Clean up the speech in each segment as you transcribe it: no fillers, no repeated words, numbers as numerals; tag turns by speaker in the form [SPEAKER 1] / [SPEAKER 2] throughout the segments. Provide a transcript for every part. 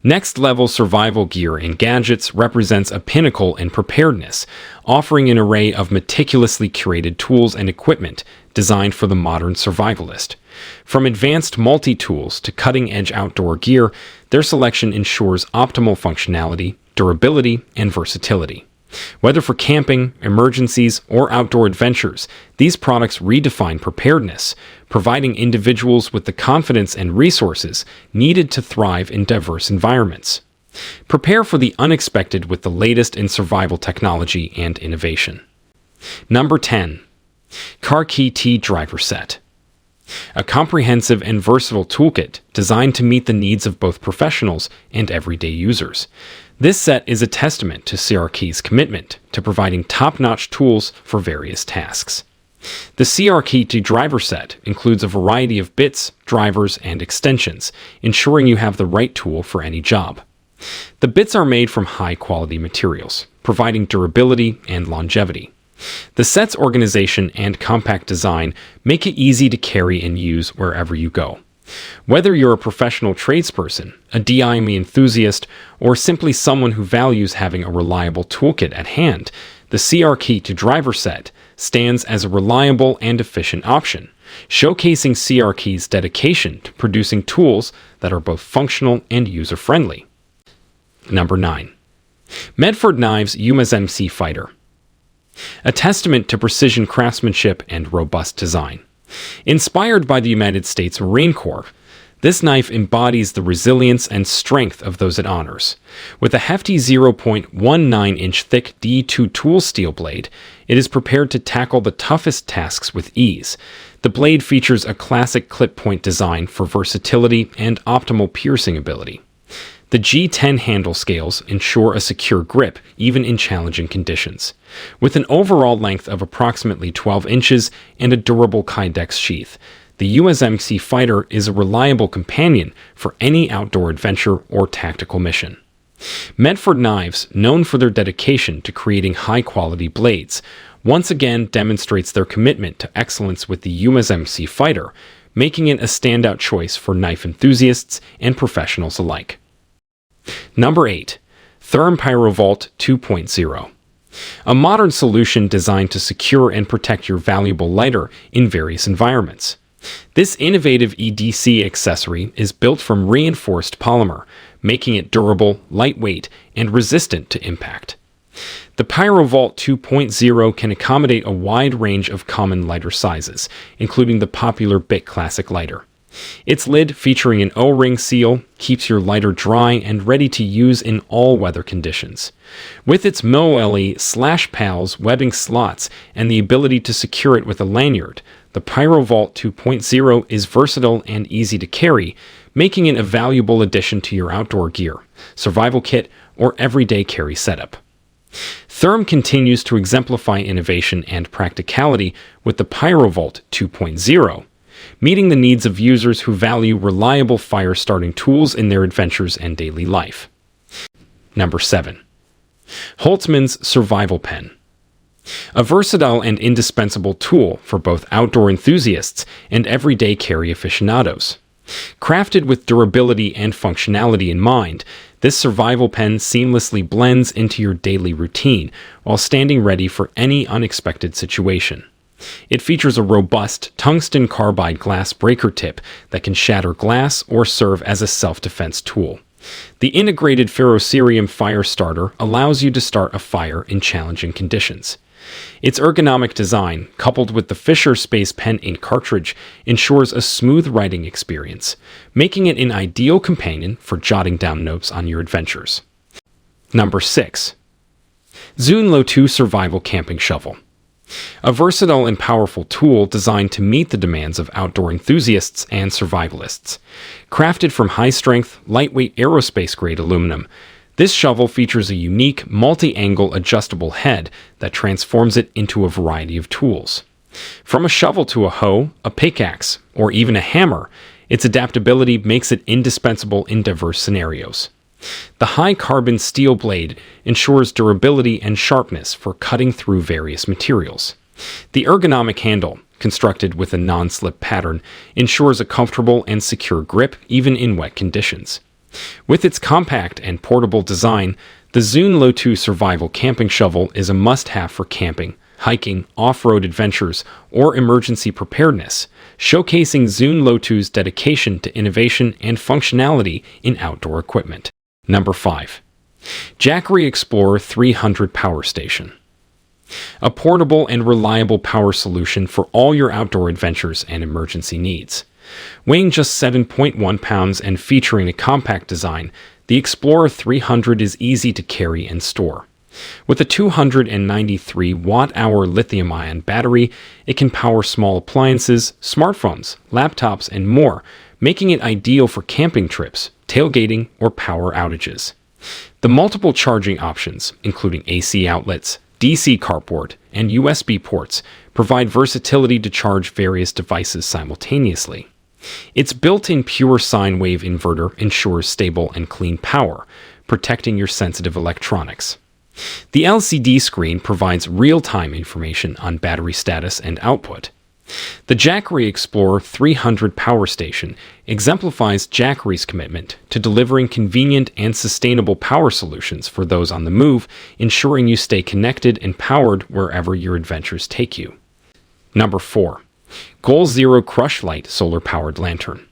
[SPEAKER 1] Next-level survival gear and gadgets represents a pinnacle in preparedness, offering an array of meticulously curated tools and equipment designed for the modern survivalist. From advanced multi-tools to cutting-edge outdoor gear, their selection ensures optimal functionality, durability, and versatility. Whether for camping, emergencies, or outdoor adventures, these products redefine preparedness, providing individuals with the confidence and resources needed to thrive in diverse environments. Prepare for the unexpected with the latest in survival technology and innovation. Number 10. CRKT Driver Set. A comprehensive and versatile toolkit designed to meet the needs of both professionals and everyday users. This set is a testament to CRKT's commitment to providing top-notch tools for various tasks. The CRKT Driver Set includes a variety of bits, drivers, and extensions, ensuring you have the right tool for any job. The bits are made from high-quality materials, providing durability and longevity. The set's organization and compact design make it easy to carry and use wherever you go. Whether you're a professional tradesperson, a DIY enthusiast, or simply someone who values having a reliable toolkit at hand, the CRKT Driver Set stands as a reliable and efficient option, showcasing CRKT's dedication to producing tools that are both functional and user-friendly. Number 9. Medford Knives USMC Fighter. A testament to precision craftsmanship and robust design. Inspired by the United States Marine Corps, this knife embodies the resilience and strength of those it honors. With a hefty 0.19-inch thick D2 tool steel blade, it is prepared to tackle the toughest tasks with ease. The blade features a classic clip point design for versatility and optimal piercing ability. The G10 handle scales ensure a secure grip even in challenging conditions. With an overall length of approximately 12 inches and a durable Kydex sheath, the USMC Fighter is a reliable companion for any outdoor adventure or tactical mission. Medford Knives, known for their dedication to creating high-quality blades, once again demonstrates their commitment to excellence with the USMC Fighter, making it a standout choice for knife enthusiasts and professionals alike. Number 8. Thyrm PyroVault 2.0. A modern solution designed to secure and protect your valuable lighter in various environments. This innovative EDC accessory is built from reinforced polymer, making it durable, lightweight, and resistant to impact. The PyroVault 2.0 can accommodate a wide range of common lighter sizes, including the popular Bic Classic lighter. Its lid, featuring an O-ring seal, keeps your lighter dry and ready to use in all weather conditions. With its MOLE/PALS webbing slots and the ability to secure it with a lanyard, the PyroVault 2.0 is versatile and easy to carry, making it a valuable addition to your outdoor gear, survival kit, or everyday carry setup. Thyrm continues to exemplify innovation and practicality with the PyroVault 2.0, meeting the needs of users who value reliable fire-starting tools in their adventures and daily life. Number 7. Holtzman's Survival Pen. A versatile and indispensable tool for both outdoor enthusiasts and everyday carry aficionados. Crafted with durability and functionality in mind, this survival pen seamlessly blends into your daily routine while standing ready for any unexpected situation. It features a robust tungsten carbide glass breaker tip that can shatter glass or serve as a self-defense tool. The integrated ferrocerium fire starter allows you to start a fire in challenging conditions. Its ergonomic design, coupled with the Fisher Space Pen ink cartridge, ensures a smooth writing experience, making it an ideal companion for jotting down notes on your adventures. Number 6. Zune Lotoo Survival Camping Shovel. A versatile and powerful tool designed to meet the demands of outdoor enthusiasts and survivalists. Crafted from high-strength, lightweight aerospace-grade aluminum, this shovel features a unique, multi-angle adjustable head that transforms it into a variety of tools. From a shovel to a hoe, a pickaxe, or even a hammer, its adaptability makes it indispensable in diverse scenarios. The high-carbon steel blade ensures durability and sharpness for cutting through various materials. The ergonomic handle, constructed with a non-slip pattern, ensures a comfortable and secure grip even in wet conditions. With its compact and portable design, the Zune Lotoo Survival Camping Shovel is a must-have for camping, hiking, off-road adventures, or emergency preparedness, showcasing Zune Lotoo's dedication to innovation and functionality in outdoor equipment. Number 5. Jackery Explorer 300 Power Station. A portable and reliable power solution for all your outdoor adventures and emergency needs. Weighing just 7.1 pounds and featuring a compact design, the Explorer 300 is easy to carry and store. With a 293 watt-hour lithium-ion battery, it can power small appliances, smartphones, laptops, and more, making it ideal for camping trips, tailgating, or power outages. The multiple charging options, including AC outlets, DC carport, and USB ports, provide versatility to charge various devices simultaneously. Its built-in pure sine wave inverter ensures stable and clean power, protecting your sensitive electronics. The LCD screen provides real-time information on battery status and output. The Jackery Explorer 300 Power Station exemplifies Jackery's commitment to delivering convenient and sustainable power solutions for those on the move, ensuring you stay connected and powered wherever your adventures take you. Number 4. Goal Zero Crush Light Solar-Powered Lantern.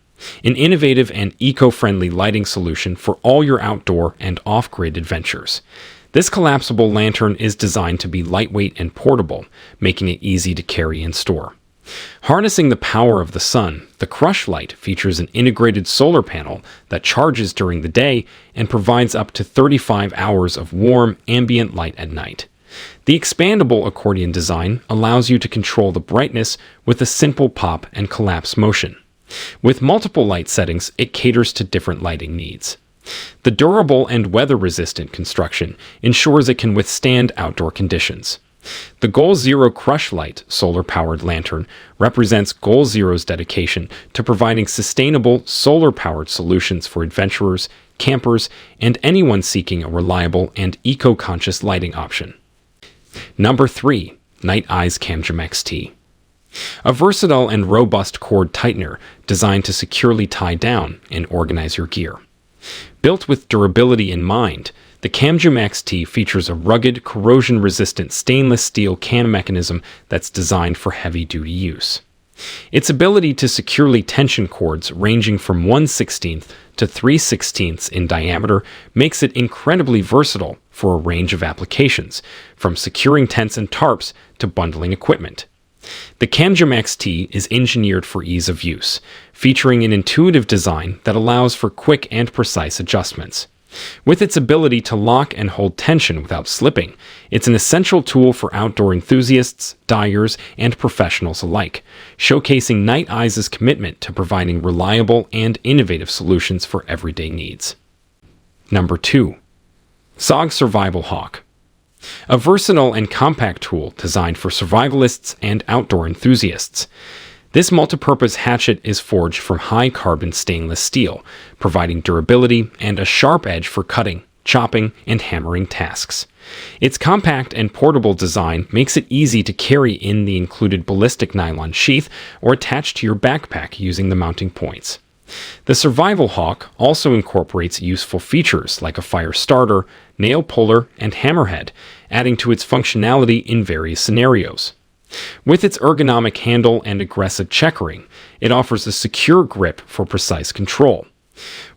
[SPEAKER 1] An innovative and eco-friendly lighting solution for all your outdoor and off-grid adventures. This collapsible lantern is designed to be lightweight and portable, making it easy to carry and store. Harnessing the power of the sun, the Crush Light features an integrated solar panel that charges during the day and provides up to 35 hours of warm, ambient light at night. The expandable accordion design allows you to control the brightness with a simple pop and collapse motion. With multiple light settings, it caters to different lighting needs. The durable and weather-resistant construction ensures it can withstand outdoor conditions. The Goal Zero Crush Light solar-powered lantern represents Goal Zero's dedication to providing sustainable, solar-powered solutions for adventurers, campers, and anyone seeking a reliable and eco-conscious lighting option. Number 3. Nite Ize CamJam XT. A versatile and robust cord tightener designed to securely tie down and organize your gear. Built with durability in mind, the CamJam XT features a rugged, corrosion-resistant stainless steel can mechanism that's designed for heavy-duty use. Its ability to securely tension cords ranging from 1/16 to 3/16 in diameter makes it incredibly versatile for a range of applications, from securing tents and tarps to bundling equipment. The CamJam XT is engineered for ease of use, featuring an intuitive design that allows for quick and precise adjustments. With its ability to lock and hold tension without slipping, it's an essential tool for outdoor enthusiasts, dyers, and professionals alike, showcasing Nite Ize's commitment to providing reliable and innovative solutions for everyday needs. Number 2. Sog Survival Hawk. A versatile and compact tool designed for survivalists and outdoor enthusiasts. This multipurpose hatchet is forged from high-carbon stainless steel, providing durability and a sharp edge for cutting, chopping, and hammering tasks. Its compact and portable design makes it easy to carry in the included ballistic nylon sheath or attach to your backpack using the mounting points. The Survival Hawk also incorporates useful features like a fire starter, nail puller, and hammerhead, adding to its functionality in various scenarios. With its ergonomic handle and aggressive checkering, it offers a secure grip for precise control.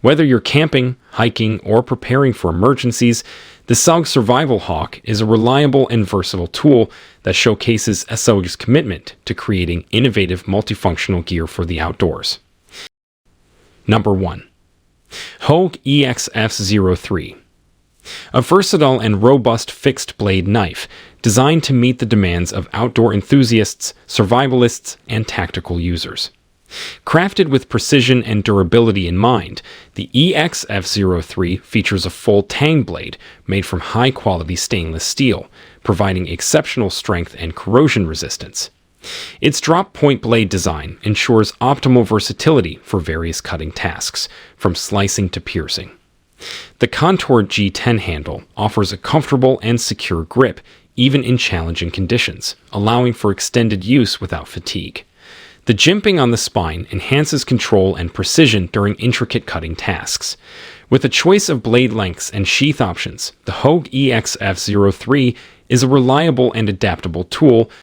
[SPEAKER 1] Whether you're camping, hiking, or preparing for emergencies, the Sog Survival Hawk is a reliable and versatile tool that showcases Sog's commitment to creating innovative multifunctional gear for the outdoors. Number 1. Hogue EX-F03. A versatile and robust fixed-blade knife designed to meet the demands of outdoor enthusiasts, survivalists, and tactical users. Crafted with precision and durability in mind, the EX-F03 features a full tang blade made from high-quality stainless steel, providing exceptional strength and corrosion resistance. Its drop-point blade design ensures optimal versatility for various cutting tasks, from slicing to piercing. The contoured G10 handle offers a comfortable and secure grip, even in challenging conditions, allowing for extended use without fatigue. The jimping on the spine enhances control and precision during intricate cutting tasks. With a choice of blade lengths and sheath options, the Hogue EX-F03 is a reliable and adaptable tool